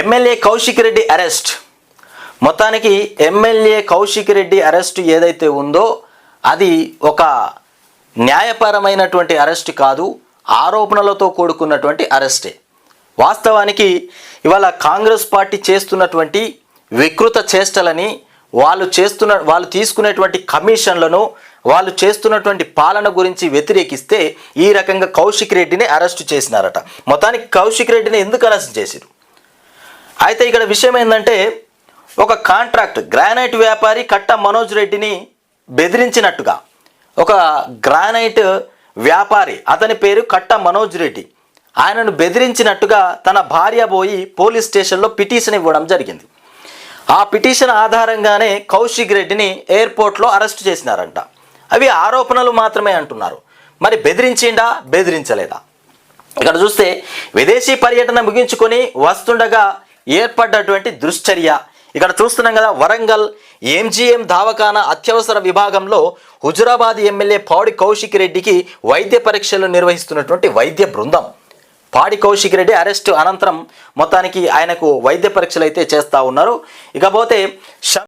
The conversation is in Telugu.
MLA Kaushik Reddy arrest. మొత్తానికి ఎమ్మెల్యే కౌశిక్ రెడ్డి అరెస్టు ఏదైతే ఉందో అది ఒక న్యాయపరమైనటువంటి అరెస్ట్ కాదు, ఆరోపణలతో కూడుకున్నటువంటి అరెస్టే. వాస్తవానికి ఇవాళ కాంగ్రెస్ పార్టీ చేస్తున్నటువంటి వికృత చేష్టలని, వాళ్ళు తీసుకునేటువంటి కమిషన్లను, వాళ్ళు చేస్తున్నటువంటి పాలన గురించి వ్యతిరేకిస్తే ఈ రకంగా కౌశిక్ రెడ్డిని అరెస్టు చేసినారట. మొత్తానికి కౌశిక్ రెడ్డిని ఎందుకు అరెస్ట్ చేశారు? అయితే ఇక్కడ విషయం ఏంటంటే, ఒక కాంట్రాక్ట్ గ్రానైట్ వ్యాపారి కట్ట మనోజ్ రెడ్డిని బెదిరించినట్టుగా, ఒక గ్రానైట్ వ్యాపారి అతని పేరు కట్ట మనోజ్ రెడ్డి, ఆయనను బెదిరించినట్టుగా తన భార్య పోయి పోలీస్ స్టేషన్లో పిటిషన్ ఇవ్వడం జరిగింది. ఆ పిటిషన్ ఆధారంగానే కౌశిక్ రెడ్డిని ఎయిర్పోర్ట్లో అరెస్ట్ చేసినారంట. అవి ఆరోపణలు మాత్రమే అంటున్నారు. మరి బెదిరించిండా, బెదిరించలేదా? ఇక్కడ చూస్తే విదేశీ పర్యటన ముగించుకొని వస్తుండగా ఏర్పడ్డటువంటి దుశ్చర్య. ఇక్కడ చూస్తున్నాం కదా, వరంగల్ ఎంజీఎం దవాఖానా అత్యవసర విభాగంలో హుజురాబాద్ ఎమ్మెల్యే పాడి కౌశిక్ రెడ్డికి వైద్య పరీక్షలు నిర్వహిస్తున్నటువంటి వైద్య బృందం. పాడి కౌశిక్ రెడ్డి అరెస్టు అనంతరం మొత్తానికి ఆయనకు వైద్య పరీక్షలు అయితే చేస్తూ ఉన్నారు. ఇకపోతే